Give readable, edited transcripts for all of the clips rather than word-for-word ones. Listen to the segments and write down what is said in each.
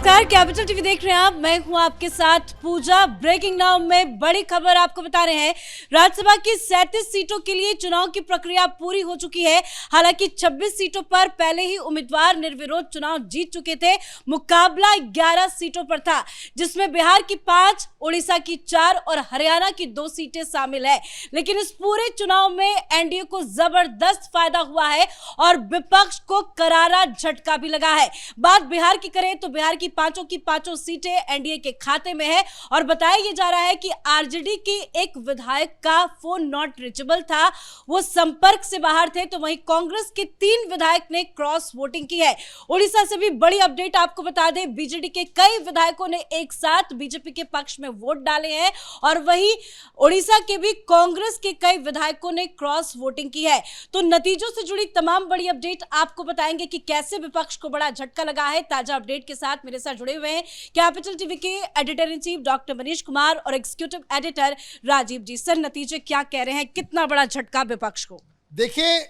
नमस्कार, capital TV देख रहे हैं आप। मैं हूं आपके साथ पूजा। ब्रेकिंग नाउ में बड़ी खबर आपको बता रहे हैं। राज्यसभा की 37 सीटों के लिए चुनाव की प्रक्रिया पूरी हो चुकी है। हालांकि 26 सीटों पर पहले ही उम्मीदवार निर्विरोध चुनाव जीत चुके थे। मुकाबला 11 सीटों पर था, जिसमें बिहार की 5, उड़ीसा की 4 और हरियाणा की 2 सीटें शामिल है। लेकिन इस पूरे चुनाव में एनडीए को जबरदस्त फायदा हुआ है और विपक्ष को करारा झटका भी लगा है। बात बिहार की करें तो बिहार की पांचों सीटें एनडीए के खाते में है और बताया यह जा रहा है कि आरजेडी के एक विधायक का फोन नॉट रीचेबल था, वो संपर्क से बाहर थे। तो वहीं कांग्रेस के 3 विधायक ने क्रॉस वोटिंग की है। उड़ीसा से भी बड़ी अपडेट आपको बता दें, बीजेडी के कई विधायकों ने एक साथ बीजेपी के पक्ष में वोट डाले हैं और वहीं उड़ीसा के भी कांग्रेस के कई विधायकों ने क्रॉस वोटिंग की है। तो नतीजों से जुड़ी तमाम बड़ी अपडेट आपको बताएंगे कि कैसे विपक्ष को बड़ा झटका लगा है। ताजा अपडेट के साथ मेरे साथ जुड़े हुए हैं कैपिटल टीवी के editor in chief doctor Manish Kumar और एग्जीक्यूटिव एडिटर राजीव जी। सर, नतीजे क्या कह रहे हैं, कितना बड़ा झटका विपक्ष को? देखिए,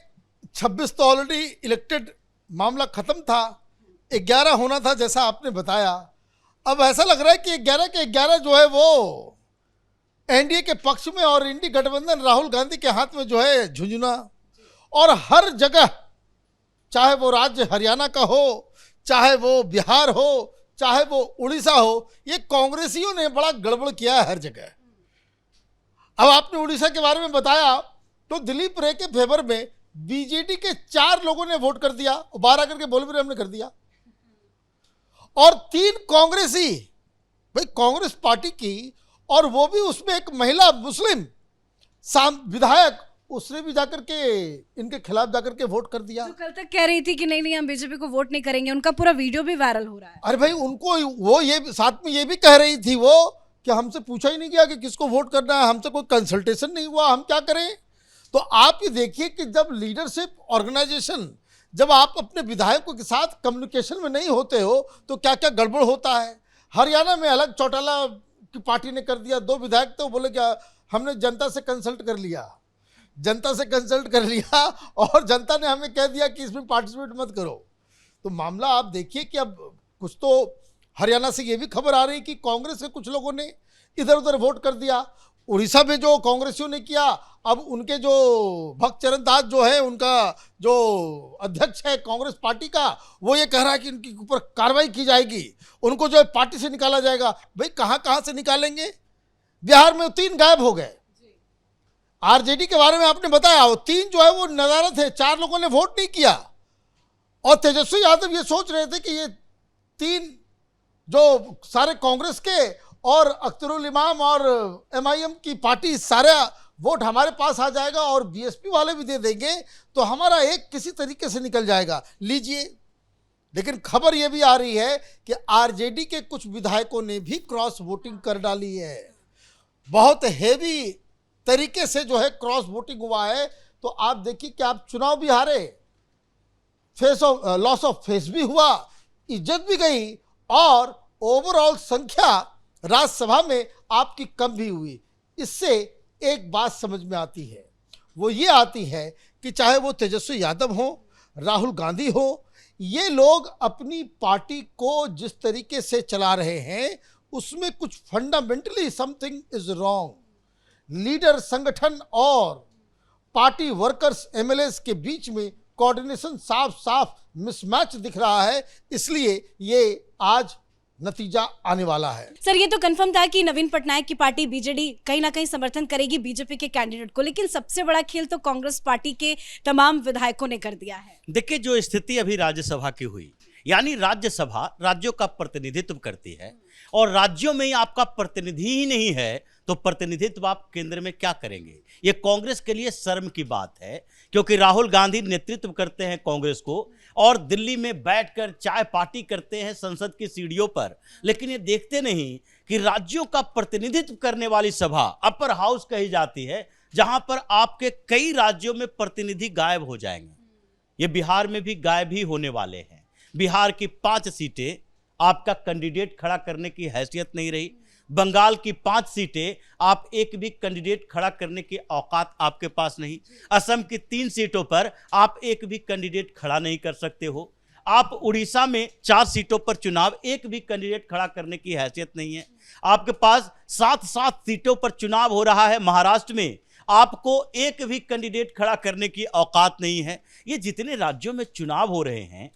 26 तो ऑलरेडी इलेक्टेड मामला खत्म था, 11 होना था जैसा आपने बताया। अब ऐसा लग रहा है कि 11 के 11 जो है वो एनडीए के पक्ष में और इंडी गठबंधन राहुल गांधी के हाथ में जो है झुंझुना। और हर जगह, चाहे वो राज्य हरियाणा का हो, चाहे वो बिहार हो, चाहे वो उड़ीसा हो, ये कांग्रेसियों ने बड़ा गड़बड़ किया है हर जगह। अब आपने उड़ीसा के बारे में बताया तो दिलीप रे के फेवर में बीजेडी के 4 लोगों ने वोट कर दिया, 12 करके बोलबीर हमने कर दिया। और 3 कांग्रेसी, भाई कांग्रेस पार्टी की, और वो भी उसमें एक महिला मुस्लिम विधायक, उसने भी जाकर के इनके खिलाफ जाकर के वोट कर दिया। तो कल तक कह रही थी कि नहीं हम बीजेपी को वोट नहीं करेंगे, उनका पूरा वीडियो भी वायरल हो रहा है। अरे भाई, उनको वो ये साथ में ये भी कह रही थी वो कि हमसे पूछा ही नहीं गया कि किसको वोट करना है, हमसे कोई कंसल्टेशन नहीं हुआ, हम क्या करें। तो आप ये देखिए कि जब लीडरशिप ऑर्गेनाइजेशन, जब आप अपने विधायकों के साथ कम्युनिकेशन में नहीं होते हो तो क्या क्या गड़बड़ होता है। हरियाणा में अलग चौटाला की पार्टी ने कर दिया, 2 विधायक तो बोले क्या हमने जनता से कंसल्ट कर लिया, और जनता ने हमें कह दिया कि इसमें पार्टिसिपेट मत करो। तो मामला आप देखिए कि अब कुछ तो हरियाणा से ये भी खबर आ रही कि कांग्रेस के कुछ लोगों ने इधर उधर वोट कर दिया। उड़ीसा में जो कांग्रेसियों ने किया, अब उनके जो भक्त चरण दास जो है, उनका जो अध्यक्ष है कांग्रेस पार्टी का, वो ये कह रहा है कि उनके ऊपर कार्रवाई की जाएगी, उनको जो है पार्टी से निकाला जाएगा। भाई कहाँ से निकालेंगे? बिहार में 3 गायब हो गए। आरजेडी के बारे में आपने बताया, वो 3 जो है वो नजारा थे, 4 लोगों ने वोट नहीं किया। और तेजस्वी यादव ये सोच रहे थे कि ये 3 जो सारे कांग्रेस के और अख्तरुल इमाम और एमआईएम की पार्टी, सारा वोट हमारे पास आ जाएगा और बीएसपी वाले भी दे देंगे तो हमारा एक किसी तरीके से निकल जाएगा, लीजिए। लेकिन खबर यह भी आ रही है कि आरजेडी के कुछ विधायकों ने भी क्रॉस वोटिंग कर डाली है। बहुत हेवी तरीके से जो है क्रॉस वोटिंग हुआ है। तो आप देखिए कि आप चुनाव भी हारे, लॉस ऑफ फेस भी हुआ, इज्जत भी गई, और ओवरऑल संख्या राज्यसभा में आपकी कम भी हुई। इससे एक बात समझ में आती है, वो ये आती है कि चाहे वो तेजस्वी यादव हो, राहुल गांधी हो, ये लोग अपनी पार्टी को जिस तरीके से चला रहे हैं उसमें कुछ fundamentally something is wrong. Leader, संगठन और पार्टी वर्कर्स, एमएलएस के बीच में कोऑर्डिनेशन साफ मिसमैच दिख रहा है। इसलिए ये आज नतीजा आने वाला है। सर, ये तो कंफर्म था कि नवीन पटनायक की पार्टी बीजेडी कहीं ना कहीं समर्थन करेगी बीजेपी के कैंडिडेट को, लेकिन सबसे बड़ा खेल तो कांग्रेस पार्टी के तमाम विधायकों ने कर दिया है। देखिए, जो स्थिति अभी राज्यसभा की हुई, यानी राज्यसभा राज्यों का प्रतिनिधित्व करती है और राज्यों में ही आपका प्रतिनिधि ही नहीं है तो प्रतिनिधित्व आप केंद्र में क्या करेंगे? ये कांग्रेस के लिए शर्म की बात है, क्योंकि राहुल गांधी नेतृत्व करते हैं कांग्रेस को और दिल्ली में बैठकर चाय पार्टी करते हैं संसद की सीढ़ियों पर, लेकिन ये देखते नहीं कि राज्यों का प्रतिनिधित्व करने वाली सभा अपर हाउस कही जाती है, जहां पर आपके कई राज्यों में प्रतिनिधि गायब हो जाएंगे। ये बिहार में भी गायब ही होने वाले हैं। बिहार की 5 सीटें आपका कैंडिडेट खड़ा करने की हैसियत नहीं रही। बंगाल की 5 सीटें आप एक भी कैंडिडेट खड़ा करने की औकात आपके पास नहीं। असम की 3 सीटों पर आप एक भी कैंडिडेट खड़ा नहीं कर सकते हो। आप उड़ीसा में 4 सीटों पर चुनाव, एक भी कैंडिडेट खड़ा करने की हैसियत नहीं है। आपके पास 7 सीटों पर चुनाव हो रहा है महाराष्ट्र में, आपको एक भी कैंडिडेट खड़ा करने की औकात नहीं है। ये जितने राज्यों में चुनाव हो रहे हैं,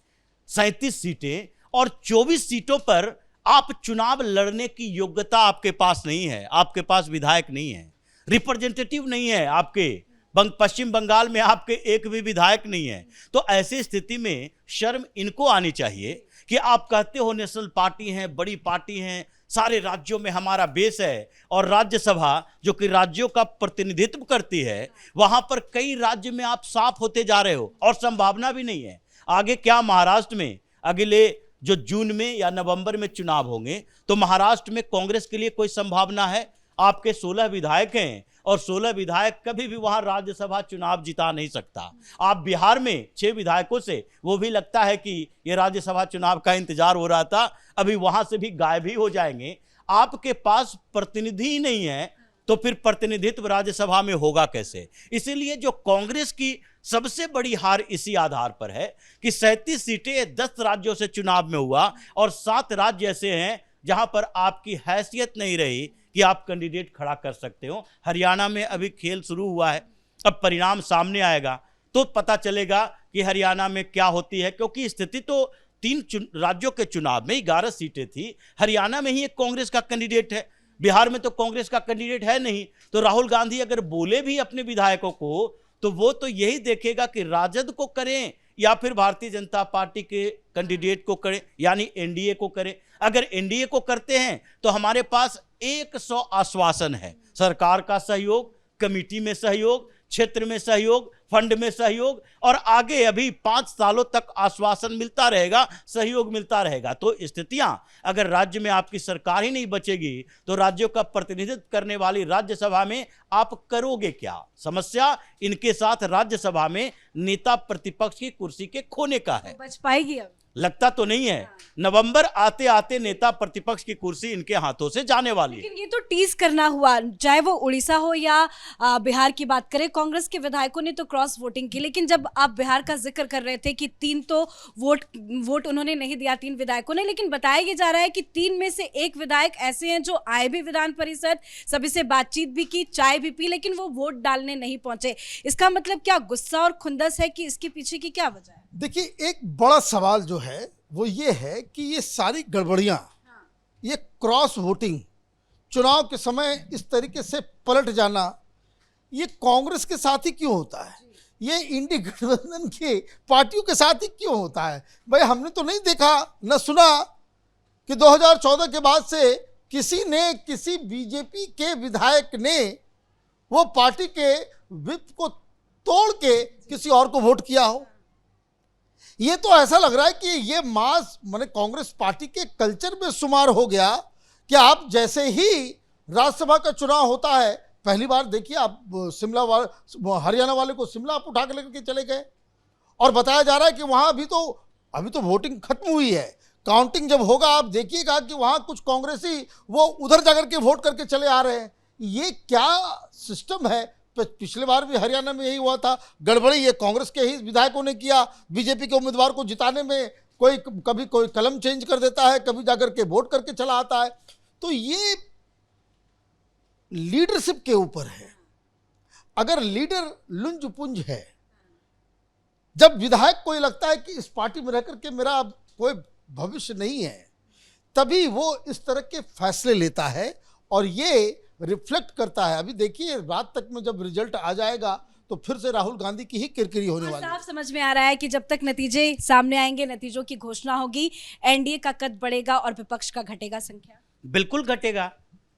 37 सीटें और 24 सीटों पर आप चुनाव लड़ने की योग्यता आपके पास नहीं है। आपके पास विधायक नहीं है, रिप्रेजेंटेटिव नहीं है, आपके पश्चिम बंगाल में आपके एक भी विधायक नहीं है। तो ऐसी स्थिति में शर्म इनको आनी चाहिए कि आप कहते हो नेशनल पार्टी हैं, बड़ी पार्टी हैं, सारे राज्यों में हमारा बेस है, और राज्यसभा जो कि राज्यों का प्रतिनिधित्व करती है, वहां पर कई राज्य में आप साफ होते जा रहे हो और संभावना भी नहीं है। आगे क्या महाराष्ट्र में अगले जो जून में या नवंबर में चुनाव होंगे, तो महाराष्ट्र में कांग्रेस के लिए कोई संभावना है? आपके 16 विधायक हैं और 16 विधायक कभी भी वहां राज्यसभा चुनाव जिता नहीं सकता। आप बिहार में 6 विधायकों से, वो भी लगता है कि ये राज्यसभा चुनाव का इंतजार हो रहा था, अभी वहां से भी गायब ही हो जाएंगे। आपके पास प्रतिनिधि ही नहीं है, तो फिर प्रतिनिधित्व राज्यसभा में होगा कैसे? इसीलिए जो कांग्रेस की सबसे बड़ी हार इसी आधार पर है कि 37 सीटें 10 राज्यों से चुनाव में हुआ और 7 राज्य ऐसे हैं जहां पर आपकी हैसियत नहीं रही कि आप कैंडिडेट खड़ा कर सकते हो। हरियाणा में अभी खेल शुरू हुआ है, अब परिणाम सामने आएगा तो पता चलेगा कि हरियाणा में क्या होती है, क्योंकि स्थिति तो 3 राज्यों के चुनाव में 11 सीटें थी, हरियाणा में ही एक कांग्रेस का कैंडिडेट है, बिहार में तो कांग्रेस का कैंडिडेट है नहीं। तो राहुल गांधी अगर बोले भी अपने विधायकों को, तो वो तो यही देखेगा कि राजद को करें या फिर भारतीय जनता पार्टी के कैंडिडेट को करें, यानी एनडीए को करें। अगर एनडीए को करते हैं तो हमारे पास 100 आश्वासन है, सरकार का सहयोग, कमेटी में सहयोग, क्षेत्र में सहयोग, फंड में सहयोग, और आगे अभी 5 सालों तक आश्वासन मिलता रहेगा, सहयोग मिलता रहेगा। तो स्थितियां, अगर राज्य में आपकी सरकार ही नहीं बचेगी तो राज्यों का प्रतिनिधित्व करने वाली राज्यसभा में आप करोगे क्या? समस्या इनके साथ राज्यसभा में नेता प्रतिपक्ष की कुर्सी के खोने का है। बच पाएगी अब? लगता तो नहीं है। नवंबर आते आते नेता प्रतिपक्ष की कुर्सी इनके हाथों से जाने वाली है। लेकिन ये तो टीज करना हुआ, चाहे वो उड़ीसा हो या बिहार की बात करें, कांग्रेस के विधायकों ने तो क्रॉस वोटिंग की। लेकिन जब आप बिहार का जिक्र कर रहे थे कि 3 तो वोट उन्होंने नहीं दिया 3 विधायकों ने, लेकिन बताया ये जा रहा है कि 3 में से 1 विधायक ऐसे हैं जो आए भी विधान परिषद, सभी से बातचीत भी की, चाय भी पी, लेकिन वो वोट डालने नहीं पहुंचे। इसका मतलब क्या गुस्सा और खुंदस है कि इसके पीछे की क्या वजह है? देखिए, एक बड़ा सवाल जो है वो ये है कि ये सारी गड़बड़ियां, ये क्रॉस वोटिंग, चुनाव के समय इस तरीके से पलट जाना, ये कांग्रेस के साथ ही क्यों होता है? ये इंडी गठबंधन के पार्टियों के साथ ही क्यों होता है? भाई, हमने तो नहीं देखा न सुना कि 2014 के बाद से किसी ने, किसी बीजेपी के विधायक ने वो पार्टी के विप को तोड़ के किसी और को वोट किया हो। ये तो ऐसा लग रहा है कि ये मास माने कांग्रेस पार्टी के कल्चर में शुमार हो गया कि आप जैसे ही राज्यसभा का चुनाव होता है, पहली बार देखिए आप शिमला वाले, हरियाणा वाले को शिमला आप उठा के लेकर के चले गए, और बताया जा रहा है कि वहाँ अभी तो वोटिंग खत्म हुई है, काउंटिंग जब होगा आप देखिएगा कि वहाँ कुछ कांग्रेसी वो उधर जाकर के वोट करके चले आ रहे हैं। ये क्या सिस्टम है? पिछले बार भी हरियाणा में यही हुआ था, गड़बड़ी ये कांग्रेस के ही विधायकों ने किया। बीजेपी के उम्मीदवार को जिताने में कभी कोई कलम चेंज कर देता है, कभी जाकर के वोट करके चला आता है। तो ये लीडरशिप के ऊपर है। अगर लीडर लुंज पुंज है, जब विधायक को लगता है कि इस पार्टी में रह करके मेरा अब कोई भविष्य नहीं है, तभी वो इस तरह के फैसले लेता है और ये रिफ्लेक्ट करता है। अभी देखिए, रात तक में जब रिजल्ट आ जाएगा तो फिर से राहुल गांधी की ही किरकिरी होने वाली है। साफ समझ में आ रहा है कि जब तक नतीजे सामने आएंगे, नतीजों की घोषणा होगी, एनडीए का कद बढ़ेगा और विपक्ष का घटेगा संख्या। बिल्कुल घटेगा।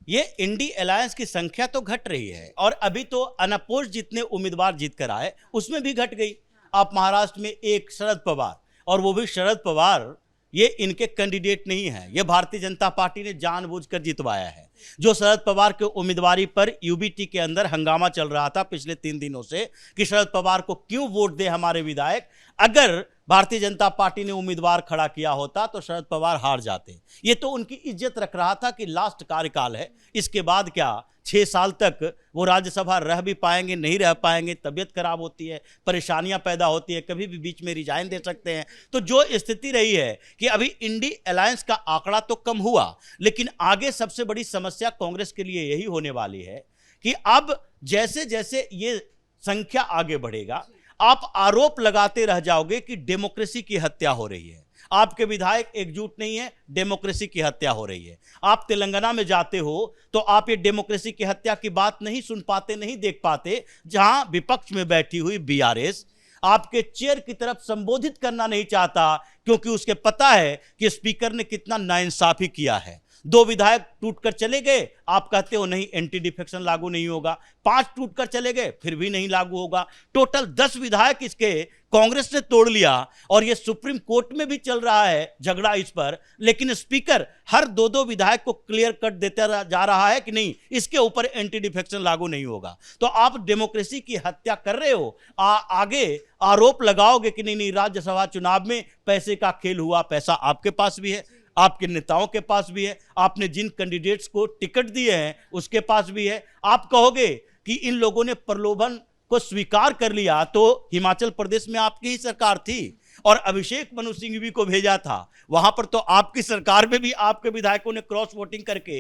ये इंडी अलायंस की संख्या तो घट रही है, और अभी तो अनअपोज जितने उम्मीदवार जीत कर आए उसमें भी घट गई। आप महाराष्ट्र में एक शरद पवार, और वो भी शरद पवार ये इनके कैंडिडेट नहीं है, ये भारतीय जनता पार्टी ने जानबूझकर जितवाया है। जो शरद पवार के उम्मीदवारी पर यूबीटी के अंदर हंगामा चल रहा था पिछले 3 दिनों से कि शरद पवार को क्यों वोट दे हमारे विधायक, अगर भारतीय जनता पार्टी ने उम्मीदवार खड़ा किया होता तो शरद पवार हार जाते। ये तो उनकी इज्जत रख रहा था कि लास्ट कार्यकाल है, इसके बाद क्या 6 साल तक वो राज्यसभा रह भी पाएंगे, नहीं रह पाएंगे, तबीयत खराब होती है, परेशानियां पैदा होती है, कभी भी बीच में रिजाइन दे सकते हैं। तो जो स्थिति रही है कि अभी इंडी अलायंस का आंकड़ा तो कम हुआ, लेकिन आगे सबसे बड़ी समस्या कांग्रेस के लिए यही होने वाली है कि अब जैसे जैसे ये संख्या आगे बढ़ेगा, आप आरोप लगाते रह जाओगे कि डेमोक्रेसी की हत्या हो रही है, आपके विधायक एकजुट नहीं है, डेमोक्रेसी की हत्या हो रही है। आप तेलंगाना में जाते हो तो आप ये डेमोक्रेसी की हत्या की बात नहीं सुन पाते, नहीं देख पाते, जहां विपक्ष में बैठी हुई बीआरएस आपके चेयर की तरफ संबोधित करना नहीं चाहता, क्योंकि उसके पता है कि स्पीकर ने कितना नाइंसाफी किया है। 2 विधायक टूटकर चले गए, आप कहते हो नहीं एंटी डिफेक्शन लागू नहीं होगा, 5 टूटकर चले गए फिर भी नहीं लागू होगा, टोटल 10 विधायक इसके कांग्रेस ने तोड़ लिया और ये सुप्रीम कोर्ट में भी चल रहा है झगड़ा इस पर, लेकिन स्पीकर हर 2-2 विधायक को क्लियर कट देता जा रहा है कि नहीं इसके ऊपर एंटी डिफेक्शन लागू नहीं होगा। तो आप डेमोक्रेसी की हत्या कर रहे हो, आगे आरोप लगाओगे कि नहीं राज्यसभा चुनाव में पैसे का खेल हुआ, पैसा आपके पास भी है, आपके नेताओं के पास भी है, आपने जिन कैंडिडेट्स को टिकट दिए हैं उसके पास भी है। आप कहोगे कि इन लोगों ने प्रलोभन को स्वीकार कर लिया, तो हिमाचल प्रदेश में आपकी ही सरकार थी और अभिषेक मनु सिंघवी को भेजा था, वहां पर तो आपकी सरकार में भी आपके विधायकों ने क्रॉस वोटिंग करके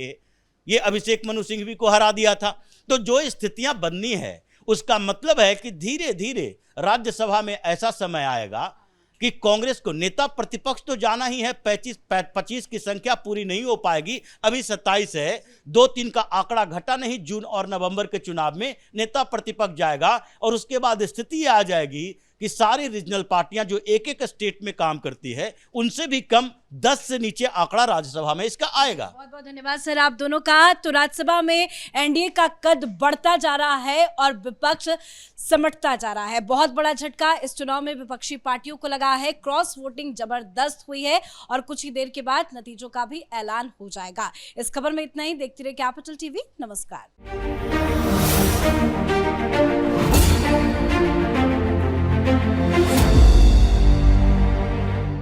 ये अभिषेक मनु सिंघवी को हरा दिया था। तो जो स्थितियां बननी है उसका मतलब है कि धीरे धीरे राज्यसभा में ऐसा समय आएगा कि कांग्रेस को, नेता प्रतिपक्ष तो जाना ही है, 25 की संख्या पूरी नहीं हो पाएगी, अभी 27 है, 2-3 का आंकड़ा घटा नहीं, जून और नवंबर के चुनाव में नेता प्रतिपक्ष जाएगा और उसके बाद स्थिति ये आ जाएगी कि सारी रीजनल पार्टियां जो एक-एक स्टेट में काम करती है उनसे भी कम 10 से नीचे आंकड़ा राज्यसभा में इसका आएगा। बहुत बहुत धन्यवाद सर आप दोनों का। तो राज्यसभा में एनडीए का कद बढ़ता जा रहा है और विपक्ष समटता जा रहा है। बहुत बड़ा झटका इस चुनाव में विपक्षी पार्टियों को लगा है, क्रॉस वोटिंग जबरदस्त हुई है और कुछ ही देर के बाद नतीजों का भी ऐलान हो जाएगा। इस खबर में इतना ही। देखते रहिए कैपिटल टीवी। नमस्कार।